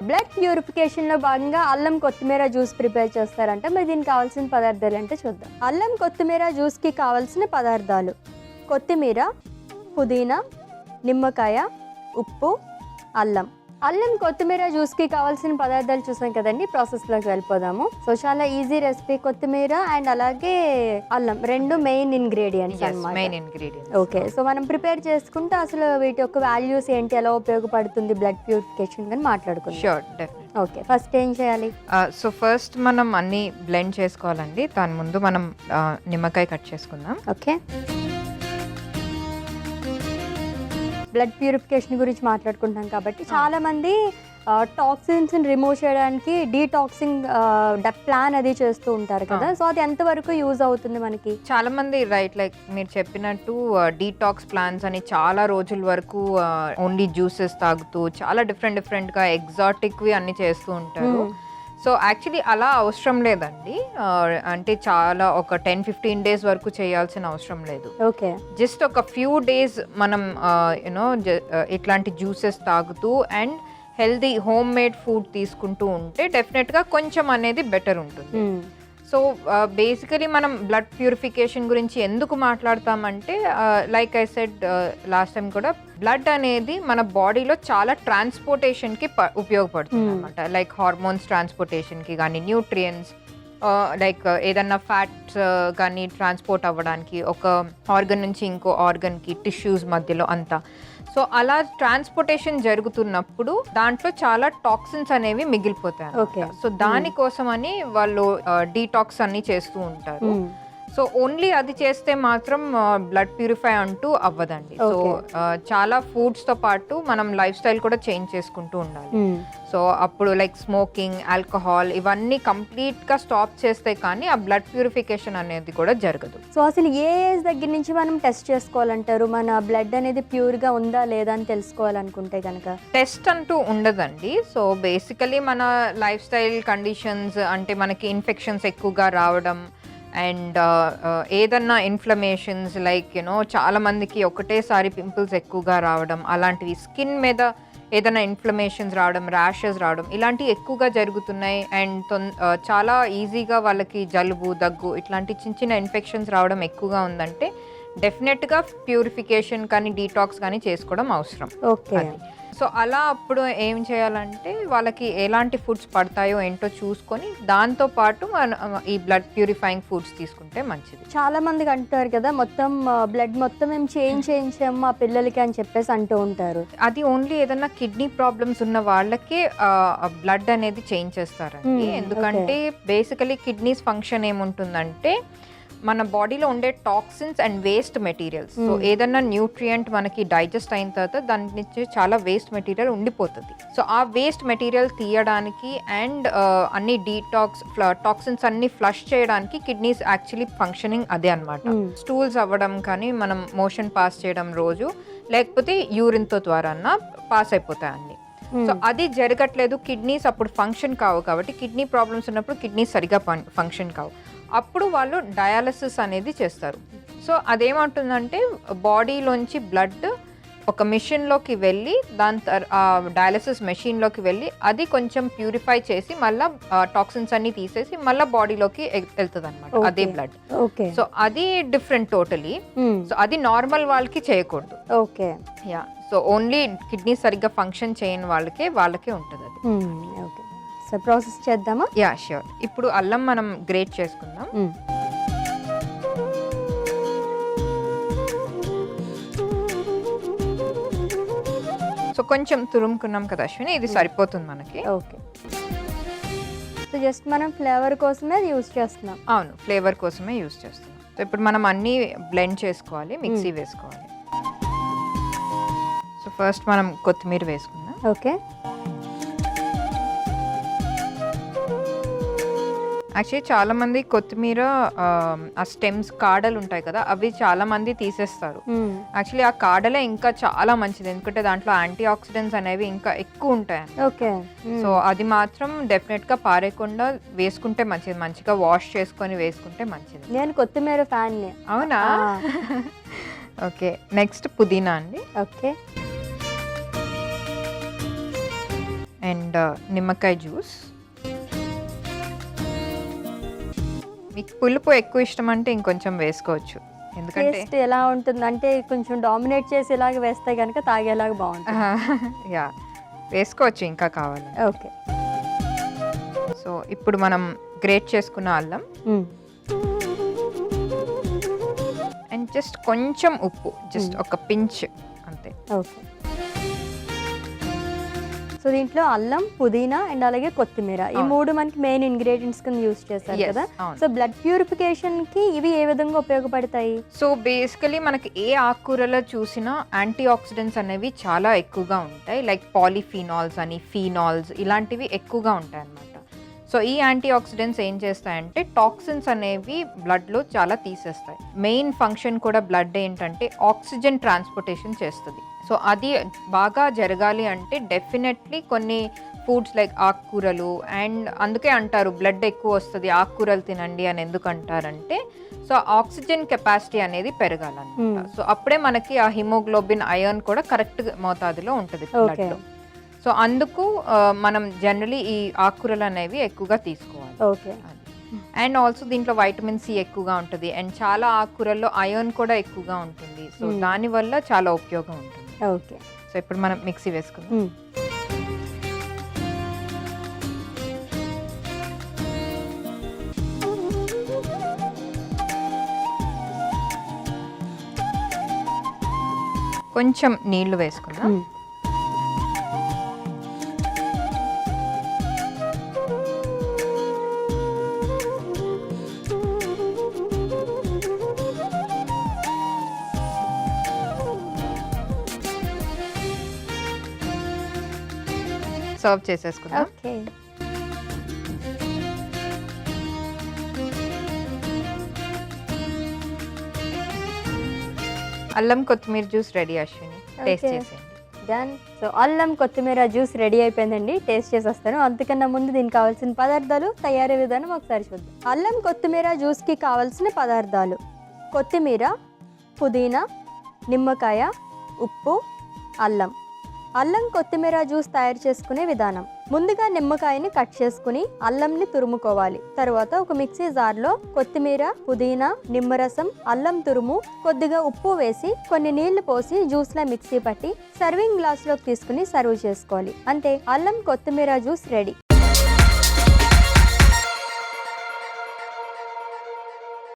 Blood ప్యూరిఫికేషన్లో భాగంగా అల్లం కొత్తిమీర జ్యూస్ ప్రిపేర్ చేస్తారంట. మరి దీనికి కావాల్సిన పదార్థాలు అంటే చూద్దాం. అల్లం కొత్తిమీర జ్యూస్కి కావాల్సిన పదార్థాలు: కొత్తిమీర, పుదీనా, నిమ్మకాయ, ఉప్పు, అల్లం. అల్లం కొత్తిమీర జ్యూస్కి కావాల్సిన పదార్థాలు చూసాం కదండి. ప్రాసెస్లోకి వెళ్ళిపోదాము. సో చాలా ఈజీ రెసిపీ. కొత్తిమీర అండ్ అలాగే అల్లం రెండు మెయిన్ ఇంగ్రీడియంట్స్ అన్నమాట. ఓకే, సో మనం ప్రిపేర్ చేసుకుంటే అసలు వీటి యొక్క వాల్యూస్ ఏంటి, ఎలా ఉపయోగపడుతుంది బ్లడ్ ప్యూరిఫికేషన్ అని మాట్లాడుకుందాం. షూర్. ఓకే, ఫస్ట్ ఏం చేయాలి? సో ఫస్ట్ మనం అన్ని బ్లెండ్ చేసుకోవాలండి. దాని ముందు మనం నిమ్మకాయ కట్ చేసుకుందాం. ఓకే, బ్లడ్ ప్యూరిఫికేషన్ గురించి మాట్లాడుకుంటాం కాబట్టి చాలా మంది టాక్సిన్స్ రిమూవ్ చేయడానికి డీటాక్సింగ్ ప్లాన్ అది చేస్తూ ఉంటారు కదా. సో అది ఎంతవరకు యూజ్ అవుతుంది మనకి? చాలా మంది రైట్, లైక్ మీరు చెప్పినట్టు డీటాక్స్ ప్లాన్స్ అని చాలా రోజుల వరకు ఓన్లీ జ్యూసెస్ తాగుతూ చాలా డిఫరెంట్ గా ఎగ్జాటిక్వి అన్ని చేస్తూ ఉంటారు. సో యాక్చువల్లీ అలా అవసరం లేదండి. అంటే చాలా ఒక 10-15 డేస్ వరకు చేయాల్సిన అవసరం లేదు. ఓకే, జస్ట్ ఒక ఫ్యూ డేస్ మనం యూనో ఇట్లాంటి జ్యూసెస్ తాగుతూ and healthy home made food తీసుకుంటూ ఉంటే డెఫినెట్గా కొంచెం అనేది బెటర్ ఉంటుంది. సో బేసికలీ మనం బ్లడ్ ప్యూరిఫికేషన్ గురించి ఎందుకు మాట్లాడతామంటే like I said last time కూడా, బ్లడ్ అనేది మన బాడీలో చాలా ట్రాన్స్పోర్టేషన్కి ఉపయోగపడుతుంది అనమాట. లైక్ హార్మోన్స్ ట్రాన్స్పోర్టేషన్కి కానీ, న్యూట్రియంట్స్ లైక్ ఏదన్నా ఫ్యాట్స్ కానీ ట్రాన్స్పోర్ట్ అవ్వడానికి ఒక ఆర్గన్ నుంచి ఇంకో ఆర్గన్కి, టిష్యూస్ మధ్యలో అంతా. సో అలా ట్రాన్స్పోర్టేషన్ జరుగుతున్నప్పుడు దాంట్లో చాలా టాక్సిన్స్ అనేవి మిగిలిపోతాయి. సో దానికోసమని వాళ్ళు డీటాక్స్ అన్ని చేస్తూ ఉంటారు. సో ఓన్లీ అది చేస్తే మాత్రం బ్లడ్ ప్యూరిఫై అంటూ అవ్వదండి. సో చాలా ఫుడ్స్ తో పాటు మనం లైఫ్ స్టైల్ కూడా చేంజ్ చేసుకుంటూ ఉండాలి. సో అప్పుడు లైక్ స్మోకింగ్, ఆల్కహాల్ ఇవన్నీ కంప్లీట్ గా స్టాప్ చేస్తే కానీ ఆ బ్లడ్ ప్యూరిఫికేషన్ అనేది కూడా జరగదు. సో అసలు ఏ ఏజ్ దగ్గర నుంచి మనం టెస్ట్ చేసుకోవాలంటారు? మన బ్లడ్ అనేది ప్యూర్ గా ఉందా లేదా అని తెలుసుకోవాలనుకుంటే కనుక? టెస్ట్ అంటూ ఉండదండి. సో బేసికలీ మన లైఫ్ స్టైల్ కండిషన్స్, అంటే మనకి ఇన్ఫెక్షన్స్ ఎక్కువగా రావడం అండ్ ఏదన్నా ఇన్ఫ్లమేషన్స్ లైక్ యూనో చాలా మందికి ఒకటేసారి పింపుల్స్ ఎక్కువగా రావడం, అలాంటివి స్కిన్ మీద ఏదైనా ఇన్ఫ్లమేషన్స్ రావడం, ర్యాషెస్ రావడం, ఇలాంటివి ఎక్కువగా జరుగుతున్నాయి. అండ్ చాలా ఈజీగా వాళ్ళకి జలుబు, దగ్గు ఇట్లాంటి చిన్న ఇన్ఫెక్షన్స్ రావడం ఎక్కువగా ఉందంటే డెఫినెట్గా ప్యూరిఫికేషన్ కానీ డీటాక్స్ కానీ చేసుకోవడం అవసరం. ఓకే, సో అలా అప్పుడు ఏం చేయాలంటే వాళ్ళకి ఎలాంటి ఫుడ్స్ పడతాయో ఏంటో చూసుకొని దాంతో పాటు ఈ బ్లడ్ ప్యూరిఫైయింగ్ ఫుడ్స్ తీసుకుంటే మంచిది. చాలా మందికి అంటారు కదా, మొత్తం బ్లడ్ మొత్తం మేము చేంజ్ చేయించాము మా పిల్లలకి అని చెప్పేసి అంటూ ఉంటారు. అది ఓన్లీ ఏదన్నా కిడ్నీ ప్రాబ్లమ్స్ ఉన్న వాళ్ళకే బ్లడ్ అనేది చేంజ్ చేస్తారండి. ఎందుకంటే బేసికలీ కిడ్నీస్ ఫంక్షన్ ఏముంటుందంటే మన బాడీలో ఉండే toxins and waste materials. So ఏదన్నా న్యూట్రియంట్ మనకి డైజెస్ట్ అయిన తర్వాత దాని నుంచి చాలా వేస్ట్ మెటీరియల్ ఉండిపోతుంది. సో ఆ వేస్ట్ మెటీరియల్ తీయడానికి అండ్ అన్ని డీటాక్స్ టాక్సిన్స్ అన్ని ఫ్లష్ చేయడానికి కిడ్నీస్ యాక్చువల్లీ ఫంక్షనింగ్ అదే అనమాట. స్టూల్స్ అవ్వడం కానీ, మనం మోషన్ పాస్ చేయడం రోజు, లేకపోతే యూరిన్తో ద్వారా పాస్ అయిపోతాయి అన్ని. సో అది జరగట్లేదు, కిడ్నీస్ అప్పుడు ఫంక్షన్ కావు. కాబట్టి కిడ్నీ ప్రాబ్లమ్స్ ఉన్నప్పుడు కిడ్నీస్ సరిగా ఫంక్షన్ కావు. అప్పుడు వాళ్ళు డయాలసిస్ అనేది చేస్తారు. సో అదేమంటుందంటే బాడీలోంచి బ్లడ్ ఒక మెషిన్లోకి వెళ్ళి డయాలసిస్ మెషిన్లోకి వెళ్ళి అది కొంచెం ప్యూరిఫై చేసి మళ్ళీ టాక్సిన్స్ అన్ని తీసేసి మళ్ళీ బాడీలోకి వెళ్తుంది అనమాట అదే బ్లడ్. సో అది డిఫరెంట్ టోటలీ. సో అది నార్మల్ వాళ్ళకి చేయకూడదు. Okay, yeah. So only kidney సరిగ్గా ఫంక్షన్ చేయని వాళ్ళకే ఉంటుంది అది. ఓకే, సో ప్రాసెస్ చేద్దామా? Yeah, sure. ఇప్పుడు అల్లం మనం గ్రేట్ చేసుకుందాం. సో కొంచెం తురుముకున్నాం కదా అశ్విని, ఇది సరిపోతుంది మనకి. ఓకే, సో జస్ట్ మనం ఫ్లేవర్ కోసమే యూజ్ చేస్తున్నాం. అవును, ఫ్లేవర్ కోసమే యూజ్ చేస్తున్నాం. సో ఇప్పుడు మనం అన్నీ బ్లెండ్ చేసుకోవాలి, మిక్సీ వేసుకోవాలి. సో ఫస్ట్ మనం కొత్తిమీర వేసుకుందాం. ఓకే, యాక్చువల్లీ చాలా మంది కొత్తిమీర ఆ స్టెమ్స్, కాడలు ఉంటాయి కదా, అవి చాలా మంది తీసేస్తారు. యాక్చువల్లీ ఆ కాడలే ఇంకా చాలా మంచిది, ఎందుకంటే దాంట్లో యాంటీ ఆక్సిడెంట్స్ అనేవి ఇంకా ఎక్కువ ఉంటాయి. ఓకే, సో అది మాత్రం డెఫినెట్ గా పారేయకుండా వేసుకుంటే మంచిది, మంచిగా వాష్ చేసుకొని వేసుకుంటే మంచిది. నేను కొత్తిమీర ఫ్యాన్. అవునా? ఓకే, నెక్స్ట్ పుదీనా అండి. ఓకే, అండ్ నిమ్మకాయ జ్యూస్. మీకు పులుపు ఎక్కువ ఇష్టం అంటే ఇంకొంచెం వేసుకోవచ్చు, ఎందుకంటే టేస్ట్ ఎలా ఉంటుంది అంటే కొంచెం డామినేట్ చేసి ఇలాగ వేస్తే కనుక తాగేలాగా బాగుంటుంది. యా వేసుకోవచ్చు ఇంకా కావాలి. ఓకే. సో ఇప్పుడు మనం గ్రేట్ చేసుకున్న అల్లం అండ్ జస్ట్ కొంచెం ఉప్పు, జస్ట్ ఒక పించ్ అంతే. ఓకే. సో దీంట్లో అల్లం, పుదీనా అండ్ అలాగే కొత్తిమీర, ఈ 3 మనకి మెయిన్ ఇంగ్రీడియంట్స్ కింద యూస్ చేస్తారు Yes, కదా. అవును. సో బ్లడ్ ప్యూరిఫికేషన్ కి ఇవి ఏ విధంగా ఉపయోగపడతాయి? సో బేసికలీ మనకి ఏ ఆకుకూరలో చూసినా యాంటీ ఆక్సిడెంట్స్ అనేవి చాలా ఎక్కువగా ఉంటాయి. లైక్ పాలిఫినాల్స్ అని, ఫీనాల్స్ ఇలాంటివి ఎక్కువగా ఉంటాయి అన్నమాట. సో ఈ యాంటీ ఆక్సిడెంట్స్ ఏం చేస్తాయంటే టాక్సిన్స్ అనేవి బ్లడ్లో చాలా తీసేస్తాయి. మెయిన్ ఫంక్షన్ కూడా బ్లడ్ ఏంటంటే ఆక్సిజన్ ట్రాన్స్పోర్టేషన్ చేస్తుంది. సో అది బాగా జరగాలి అంటే డెఫినెట్లీ కొన్ని ఫుడ్స్ లైక్ ఆకుకూరలు, అండ్ అందుకే అంటారు బ్లడ్ ఎక్కువ వస్తుంది ఆకుకూరలు తినండి అని. ఎందుకు అంటారంటే సో ఆక్సిజన్ కెపాసిటీ అనేది పెరగాలన్నమాట. సో అప్పుడే మనకి ఆ హిమోగ్లోబిన్, ఐరన్ కూడా కరెక్ట్ మోతాదులో ఉంటుంది బ్లడ్లో. సో అందుకు మనం జనరలీ ఈ ఆకుకూరలు అనేవి ఎక్కువగా తీసుకోవాలి. ఓకే. అండ్ ఆల్సో దీంట్లో వైటమిన్ సి ఎక్కువగా ఉంటుంది, అండ్ చాలా ఆకుకూరల్లో ఐరన్ కూడా ఎక్కువగా ఉంటుంది. సో దానివల్ల చాలా ఉపయోగం ఉంటుంది. ఓకే. సో ఇప్పుడు మనం మిక్సీ వేసుకుందాం. కొంచెం నీళ్లు వేసుకుందాం. సర్వ్ చేసేసుకుందాం. ఓకే. అల్లం కొత్తిమీర juice ready Ashwini, taste Okay. చేసేయండి. డన్. సో అల్లం కొత్తిమీర జ్యూస్ రెడీ అయిపోయిందండి. టేస్ట్ చేసేస్తాను. అంతకన్నా ముందు దీనికి కావాల్సిన పదార్థాలు, తయారీ విధానం ఒకసారి చూద్దాం. అల్లం కొత్తిమీర జ్యూస్కి కావాల్సిన పదార్థాలు: కొత్తిమీర, పుదీనా, నిమ్మకాయ, ఉప్పు, అల్లం. అల్లం కొత్తిమీర జ్యూస్ తయారు చేసుకునే విధానం: ముందుగా నిమ్మకాయని కట్ చేసుకుని అల్లంని తురుముకోవాలి. తర్వాత ఒక మిక్సీ జార్లో కొత్తిమీర, పుదీనా, నిమ్మరసం, అల్లం తురుము, కొద్దిగా ఉప్పు వేసి కొన్ని నీళ్లు పోసి జ్యూస్లా మిక్సీ పట్టి సర్వింగ్ గ్లాస్లోకి తీసుకుని సర్వ్ చేసుకోవాలి. అంతే, అల్లం కొత్తిమీర జ్యూస్ రెడీ.